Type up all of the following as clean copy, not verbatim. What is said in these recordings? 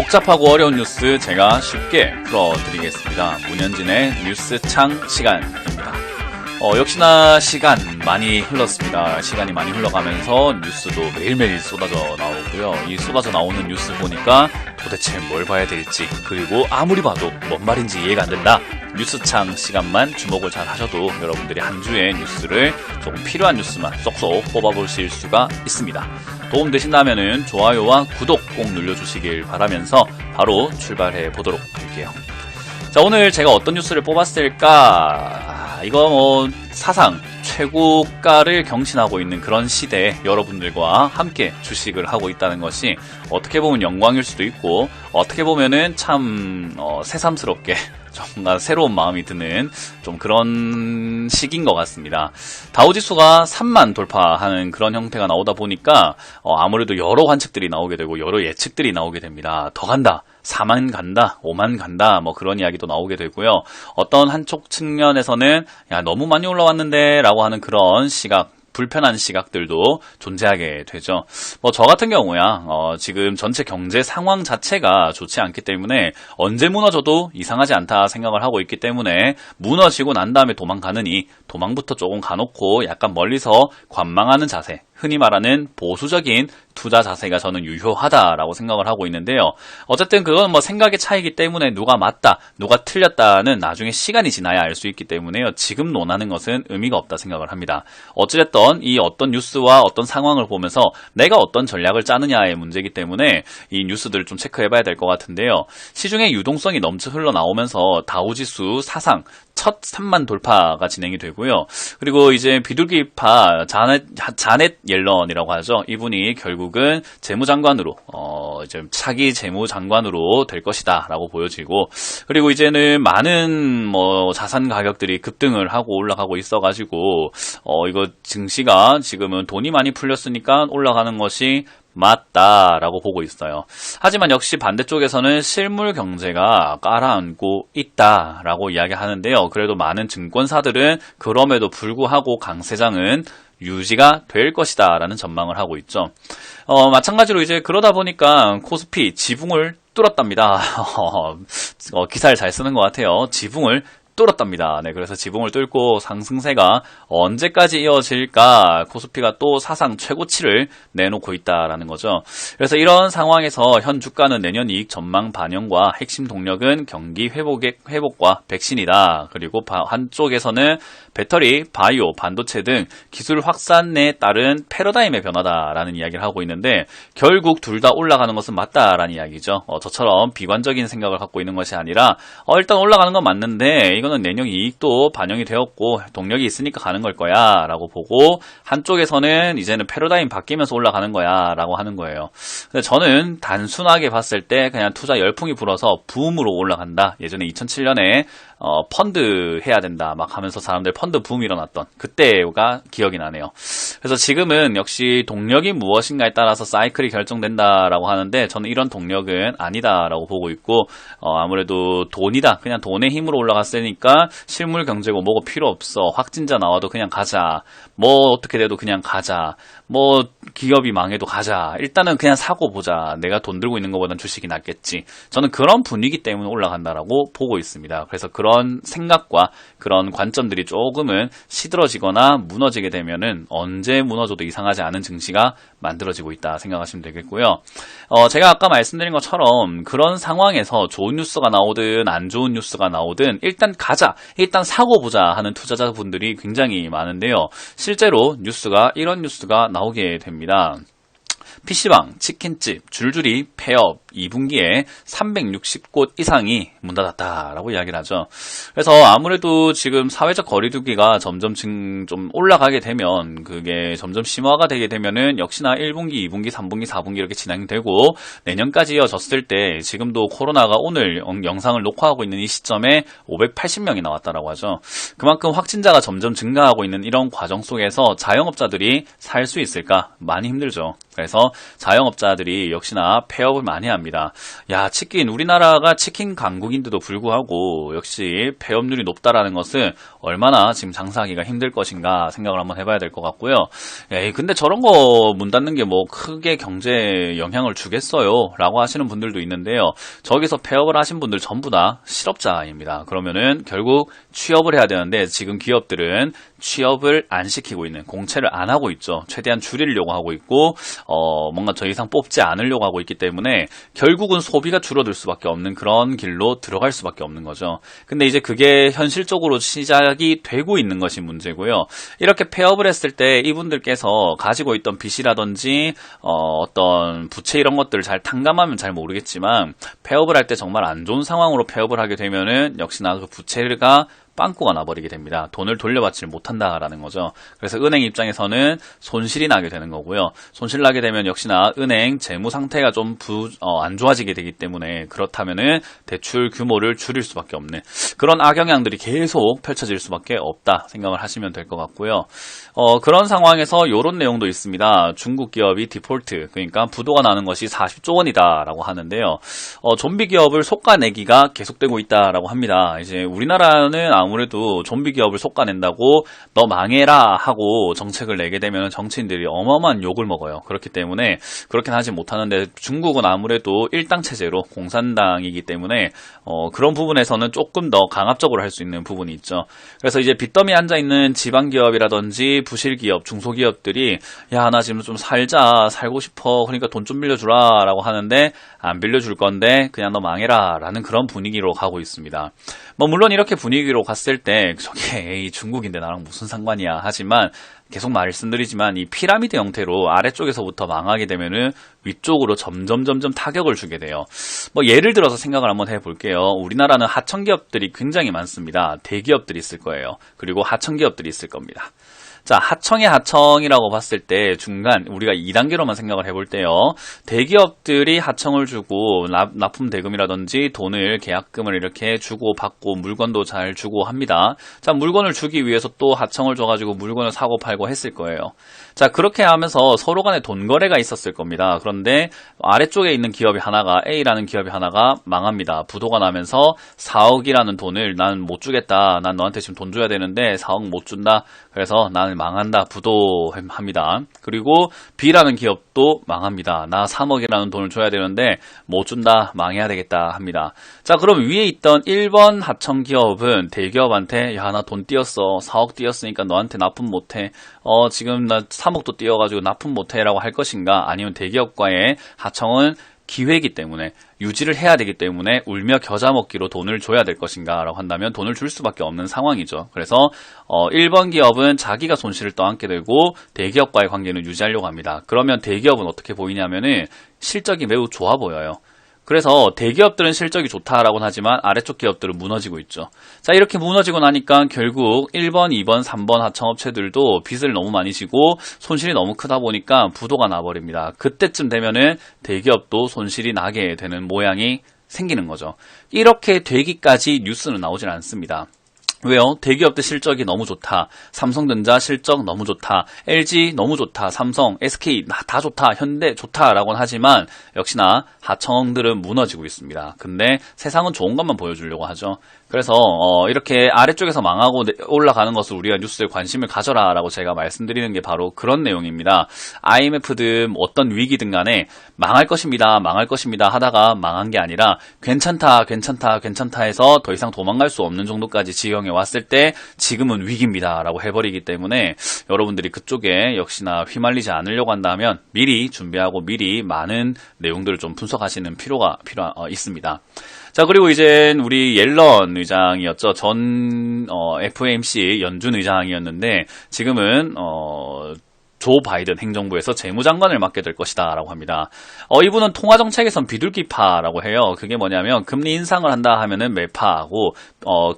복잡하고 어려운 뉴스 제가 쉽게 풀어드리겠습니다. 문현진의 뉴스창 시간입니다. 역시나 시간 많이 흘렀습니다. 시간이 많이 흘러가면서 뉴스도 매일매일 쏟아져 나오고요. 이 쏟아져 나오는 뉴스 보니까 도대체 뭘 봐야 될지, 그리고 아무리 봐도 뭔 말인지 이해가 안 된다. 뉴스창 시간만 주목을 잘 하셔도 여러분들이 한 주의 뉴스를 조금 필요한 뉴스만 쏙쏙 뽑아보실 수가 있습니다. 도움 되신다면 좋아요와 구독 꼭 눌러주시길 바라면서 바로 출발해 보도록 할게요. 자, 오늘 제가 어떤 뉴스를 뽑았을까? 이거 사상 최고가를 경신하고 있는 그런 시대에 여러분들과 함께 주식을 하고 있다는 것이 어떻게 보면 영광일 수도 있고, 어떻게 보면은 참 새삼스럽게 뭔가 새로운 마음이 드는 좀 그런 시기인 것 같습니다. 다우지수가 3만 돌파하는 그런 형태가 나오다 보니까 아무래도 여러 관측들이 나오게 되고 여러 예측들이 나오게 됩니다. 더 간다, 4만 간다, 5만 간다, 뭐 그런 이야기도 나오게 되고요. 어떤 한쪽 측면에서는 야, 너무 많이 올라왔는데 라고 하는 그런 시각, 불편한 시각들도 존재하게 되죠. 저 같은 경우야 지금 전체 경제 상황 자체가 좋지 않기 때문에 언제 무너져도 이상하지 않다 생각을 하고 있기 때문에 무너지고 난 다음에 도망가느니 도망부터 조금 가놓고 약간 멀리서 관망하는 자세, 흔히 말하는 보수적인 투자 자세가 저는 유효하다라고 생각을 하고 있는데요. 어쨌든 그건 생각의 차이기 때문에 누가 맞다, 누가 틀렸다는 나중에 시간이 지나야 알 수 있기 때문에요. 지금 논하는 것은 의미가 없다 생각을 합니다. 어찌됐든 이 어떤 뉴스와 어떤 상황을 보면서 내가 어떤 전략을 짜느냐의 문제이기 때문에 이 뉴스들을 좀 체크해봐야 될 것 같은데요. 시중에 유동성이 넘쳐 흘러나오면서 다우지수 사상 첫 3만 돌파가 진행이 되고요. 그리고 이제 비둘기파 자넷 옐런이라고 하죠. 이분이 결국은 재무장관으로 이제 차기 재무장관으로 될 것이다라고 보여지고, 그리고 이제는 많은 자산 가격들이 급등을 하고 올라가고 있어가지고 이거 증시가 지금은 돈이 많이 풀렸으니까 올라가는 것이 맞다라고 보고 있어요. 하지만 역시 반대쪽에서는 실물 경제가 깔아앉고 있다라고 이야기하는데요. 그래도 많은 증권사들은 그럼에도 불구하고 강세장은 유지가 될 것이다 라는 전망을 하고 있죠. 마찬가지로 이제 그러다 보니까 코스피 지붕을 뚫었답니다. 기사를 잘 쓰는 것 같아요. 지붕을 뚫었답니다. 네, 그래서 지붕을 뚫고 상승세가 언제까지 이어질까? 코스피가 또 사상 최고치를 내놓고 있다라는 거죠. 그래서 이런 상황에서 현 주가는 내년 이익 전망 반영과 핵심 동력은 경기 회복과 백신이다. 그리고 한쪽에서는 배터리, 바이오, 반도체 등 기술 확산에 따른 패러다임의 변화다라는 이야기를 하고 있는데, 결국 둘 다 올라가는 것은 맞다라는 이야기죠. 저처럼 비관적인 생각을 갖고 있는 것이 아니라 일단 올라가는 건 맞는데 이거는 내년 이익도 반영이 되었고 동력이 있으니까 가는 걸 거야 라고 보고, 한쪽에서는 이제는 패러다임 바뀌면서 올라가는 거야 라고 하는 거예요. 근데 저는 단순하게 봤을 때 그냥 투자 열풍이 불어서 붐으로 올라간다. 예전에 2007년에 펀드 해야 된다 막 하면서 사람들 펀드 붐 일어났던 그때가 기억이 나네요. 그래서 지금은 역시 동력이 무엇인가에 따라서 사이클이 결정된다라고 하는데, 저는 이런 동력은 아니다라고 보고 있고, 아무래도 돈이다, 그냥 돈의 힘으로 올라갔으니까 실물 경제고 뭐고 필요 없어, 확진자 나와도 그냥 가자, 어떻게 돼도 그냥 가자, 기업이 망해도 가자, 일단은 그냥 사고 보자, 내가 돈 들고 있는 것보단 주식이 낫겠지, 저는 그런 분위기 때문에 올라간다라고 보고 있습니다. 그래서 그런 생각과 그런 관점들이 조금은 시들어지거나 무너지게 되면은 언제 무너져도 이상하지 않은 증시가 만들어지고 있다 생각하시면 되겠고요. 제가 아까 말씀드린 것처럼 그런 상황에서 좋은 뉴스가 나오든 안 좋은 뉴스가 나오든 일단 가자, 일단 사고 보자 하는 투자자분들이 굉장히 많은데요. 실제로 이런 뉴스가 나오게 됩니다. PC방, 치킨집, 줄줄이 폐업, 2분기에 360곳 이상이 문 닫았다라고 이야기를 하죠. 그래서 아무래도 지금 사회적 거리두기가 점점 좀 올라가게 되면, 그게 점점 심화가 되게 되면은 역시나 1분기, 2분기, 3분기, 4분기 이렇게 진행되고 내년까지 이어졌을 때, 지금도 코로나가 오늘 영상을 녹화하고 있는 이 시점에 580명이 나왔다라고 하죠. 그만큼 확진자가 점점 증가하고 있는 이런 과정 속에서 자영업자들이 살 수 있을까? 많이 힘들죠. 그래서 그래서 자영업자들이 역시나 폐업을 많이 합니다. 야, 우리나라가 치킨 강국인데도 불구하고 역시 폐업률이 높다라는 것은 얼마나 지금 장사하기가 힘들 것인가 생각을 한번 해봐야 될 것 같고요. 에이, 근데 저런 거 문 닫는 게 뭐 크게 경제에 영향을 주겠어요? 라고 하시는 분들도 있는데요. 저기서 폐업을 하신 분들 전부 다 실업자입니다. 그러면은 결국 취업을 해야 되는데 지금 기업들은 취업을 안 시키고 있는, 공채를 안 하고 있죠. 최대한 줄이려고 하고 있고 뭔가 더 이상 뽑지 않으려고 하고 있기 때문에 결국은 소비가 줄어들 수밖에 없는 그런 길로 들어갈 수밖에 없는 거죠. 근데 이제 그게 현실적으로 시작이 되고 있는 것이 문제고요. 이렇게 폐업을 했을 때 이분들께서 가지고 있던 빚이라든지 어떤 부채 이런 것들을 잘 탕감하면 잘 모르겠지만 폐업을 할 때 정말 안 좋은 상황으로 폐업을 하게 되면은 역시나 그 부채가 빵꾸가 나버리게 됩니다. 돈을 돌려받지 못한다라는 거죠. 그래서 은행 입장에서는 손실이 나게 되는 거고요. 손실 나게 되면 역시나 은행 재무 상태가 좀 안 좋아지게 되기 때문에 그렇다면은 대출 규모를 줄일 수밖에 없는 그런 악영향들이 계속 펼쳐질 수밖에 없다 생각을 하시면 될 것 같고요. 그런 상황에서 이런 내용도 있습니다. 중국 기업이 디폴트, 그러니까 부도가 나는 것이 40조 원이다라고 하는데요. 좀비 기업을 솎아내기가 계속되고 있다라고 합니다. 이제 우리나라는 아무래도 좀비 기업을 솎아낸다고 너 망해라 하고 정책을 내게 되면 정치인들이 어마어마한 욕을 먹어요. 그렇기 때문에 그렇게는 하지 못하는데 중국은 아무래도 일당 체제로 공산당이기 때문에 그런 부분에서는 조금 더 강압적으로 할 수 있는 부분이 있죠. 그래서 이제 빚더미에 앉아있는 지방기업이라든지 부실기업, 중소기업들이 야, 나 지금 좀 살고 싶어. 그러니까 돈 좀 빌려주라 라고 하는데 안 빌려줄 건데 그냥 너 망해라 라는 그런 분위기로 가고 있습니다. 뭐 물론 이렇게 분위기로 갔을 때 저게 에이, 중국인데 나랑 무슨 상관이야 하지만 계속 말씀드리지만 이 피라미드 형태로 아래쪽에서부터 망하게 되면은 위쪽으로 점점 타격을 주게 돼요. 뭐 예를 들어서 생각을 한번 해볼게요. 우리나라는 하청기업들이 굉장히 많습니다. 대기업들이 있을 거예요. 그리고 하청기업들이 있을 겁니다. 자, 하청의 하청이라고 봤을 때 중간 우리가 2단계로만 생각을 해볼 때요. 대기업들이 하청을 주고 납품 대금이라든지 돈을 계약금을 이렇게 주고 받고 물건도 잘 주고 합니다. 자, 물건을 주기 위해서 또 하청을 줘가지고 물건을 사고 팔고 했을 거예요. 자, 그렇게 하면서 서로 간에 돈 거래가 있었을 겁니다. 그런데 아래쪽에 있는 기업이 하나가 A라는 기업이 하나가 망합니다. 부도가 나면서 4억이라는 돈을 난 못 주겠다. 난 너한테 지금 돈 줘야 되는데 4억 못 준다. 그래서 나는 망한다. 부도합니다. 그리고 B라는 기업도 망합니다. 나 3억이라는 돈을 줘야 되는데 못 준다. 망해야 되겠다 합니다. 자, 그럼 위에 있던 1번 하청 기업은 대기업한테 야, 나 돈 띄었어. 4억 띄었으니까 너한테 납품 못해. 지금 나 3억도 띄어가지고 납품 못해 라고 할 것인가? 아니면 대기업과의 하청은 기회이기 때문에 유지를 해야 되기 때문에 울며 겨자 먹기로 돈을 줘야 될 것인가 라고 한다면 돈을 줄 수밖에 없는 상황이죠. 그래서 1번 기업은 자기가 손실을 떠안게 되고 대기업과의 관계는 유지하려고 합니다. 그러면 대기업은 어떻게 보이냐면은 실적이 매우 좋아 보여요. 그래서 대기업들은 실적이 좋다라고는 하지만 아래쪽 기업들은 무너지고 있죠. 자, 이렇게 무너지고 나니까 결국 1번, 2번, 3번 하청업체들도 빚을 너무 많이 지고 손실이 너무 크다 보니까 부도가 나버립니다. 그때쯤 되면은 대기업도 손실이 나게 되는 모양이 생기는 거죠. 이렇게 되기까지 뉴스는 나오질 않습니다. 왜요? 대기업들 실적이 너무 좋다. 삼성전자 실적 너무 좋다. LG 너무 좋다. 삼성, SK 다 좋다. 현대 좋다라고는 하지만 역시나 하청들은 무너지고 있습니다. 근데 세상은 좋은 것만 보여주려고 하죠. 그래서 이렇게 아래쪽에서 망하고 올라가는 것을 우리가 뉴스에 관심을 가져라라고 제가 말씀드리는 게 바로 그런 내용입니다. IMF든 어떤 위기든 간에 망할 것입니다 하다가 망한 게 아니라 괜찮다 해서 더 이상 도망갈 수 없는 정도까지 지경에 왔을 때 지금은 위기입니다 라고 해버리기 때문에 여러분들이 그쪽에 역시나 휘말리지 않으려고 한다면 미리 준비하고 미리 많은 내용들을 좀 분석하시는 필요가 있습니다. 자, 그리고 이제 우리 옐런 의장이었죠. 전 FOMC 연준 의장이었는데 지금은 조 바이든 행정부에서 재무장관을 맡게 될 것이다 라고 합니다. 이분은 통화정책에선 비둘기파라고 해요. 그게 뭐냐면 금리 인상을 한다 하면은 매파하고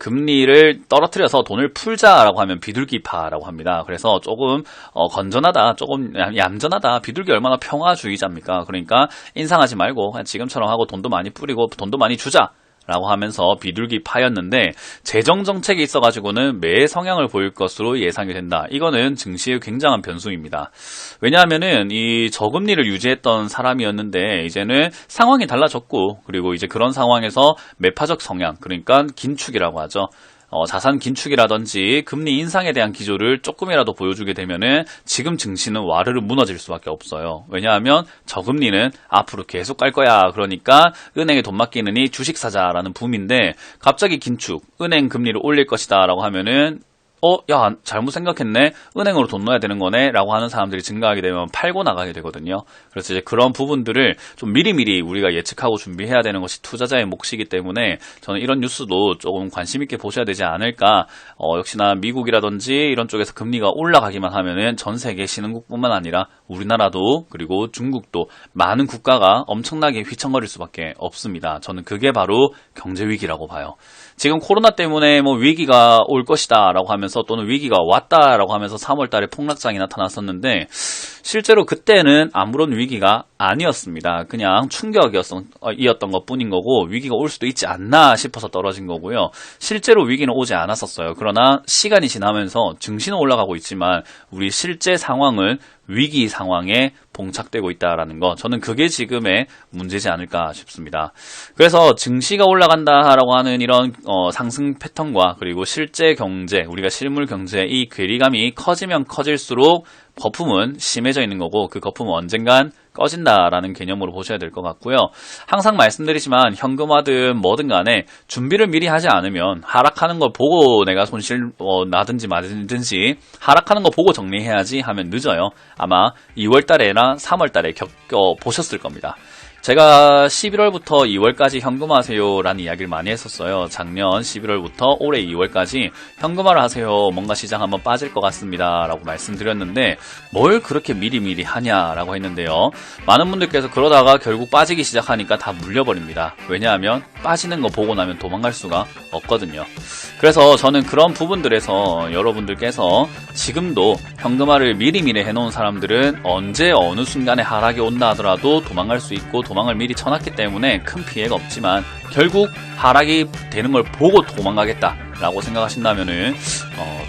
금리를 떨어뜨려서 돈을 풀자라고 하면 비둘기파라고 합니다. 그래서 조금 건전하다, 조금 얌전하다. 비둘기 얼마나 평화주의자입니까? 그러니까 인상하지 말고 그냥 지금처럼 하고 돈도 많이 뿌리고 돈도 많이 주자 라고 하면서 비둘기 파였는데 재정 정책이 있어가지고는 매 성향을 보일 것으로 예상이 된다. 이거는 증시의 굉장한 변수입니다. 왜냐하면은 이 저금리를 유지했던 사람이었는데 이제는 상황이 달라졌고 그리고 이제 그런 상황에서 매파적 성향 그러니까 긴축이라고 하죠. 자산 긴축이라든지 금리 인상에 대한 기조를 조금이라도 보여주게 되면은 지금 증시는 와르르 무너질 수밖에 없어요. 왜냐하면 저금리는 앞으로 계속 갈 거야. 그러니까 은행에 돈 맡기느니 주식 사자라는 붐인데 갑자기 긴축, 은행 금리를 올릴 것이다 라고 하면은 야, 잘못 생각했네. 은행으로 돈 넣어야 되는 거네. 라고 하는 사람들이 증가하게 되면 팔고 나가게 되거든요. 그래서 이제 그런 부분들을 좀 미리미리 우리가 예측하고 준비해야 되는 것이 투자자의 몫이기 때문에 저는 이런 뉴스도 조금 관심 있게 보셔야 되지 않을까. 역시나 미국이라든지 이런 쪽에서 금리가 올라가기만 하면은 전 세계 신흥국뿐만 아니라 우리나라도 그리고 중국도 많은 국가가 엄청나게 휘청거릴 수밖에 없습니다. 저는 그게 바로 경제위기라고 봐요. 지금 코로나 때문에 뭐 위기가 올 것이다 라고 하면서 또는 위기가 왔다 라고 하면서 3월 달에 폭락장이 나타났었는데 실제로 그때는 아무런 위기가 아니었습니다. 그냥 충격이었던 것 뿐인 거고 위기가 올 수도 있지 않나 싶어서 떨어진 거고요. 실제로 위기는 오지 않았었어요. 그러나 시간이 지나면서 증시는 올라가고 있지만 우리 실제 상황은 위기 상황에 봉착되고 있다라는 거 저는 그게 지금의 문제지 않을까 싶습니다. 그래서 증시가 올라간다라고 하는 이런 상승 패턴과 그리고 실제 경제 우리가 실물 경제 이 괴리감이 커지면 커질수록 거품은 심해져 있는 거고 그 거품은 언젠간 꺼진다라는 개념으로 보셔야 될 것 같고요. 항상 말씀드리지만 현금화든 뭐든 간에 준비를 미리 하지 않으면 하락하는 걸 보고 내가 손실 나든지 말든지 하락하는 거 보고 정리해야지 하면 늦어요. 아마 2월 달에나 3월 달에 겪어보셨을 겁니다. 제가 11월부터 2월까지 현금화하세요 라는 이야기를 많이 했었어요. 작년 11월부터 올해 2월까지 현금화를 하세요. 뭔가 시장 한번 빠질 것 같습니다 라고 말씀드렸는데 뭘 그렇게 미리미리 하냐라고 했는데요. 많은 분들께서 그러다가 결국 빠지기 시작하니까 다 물려버립니다. 왜냐하면 빠지는 거 보고 나면 도망갈 수가 없거든요. 그래서 저는 그런 부분들에서 여러분들께서 지금도 현금화를 미리미리 해놓은 사람들은 언제 어느 순간에 하락이 온다 하더라도 도망갈 수 있고 도망을 미리 쳐놨기 때문에 큰 피해가 없지만 결국 하락이 되는 걸 보고 도망가겠다라고 생각하신다면은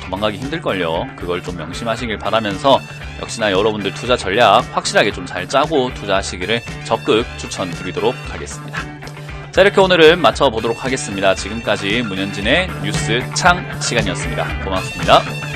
도망가기 힘들걸요. 그걸 좀 명심하시길 바라면서 역시나 여러분들 투자 전략 확실하게 좀 잘 짜고 투자하시기를 적극 추천드리도록 하겠습니다. 자, 이렇게 오늘은 마쳐보도록 하겠습니다. 지금까지 문현진의 뉴스 창 시간이었습니다. 고맙습니다.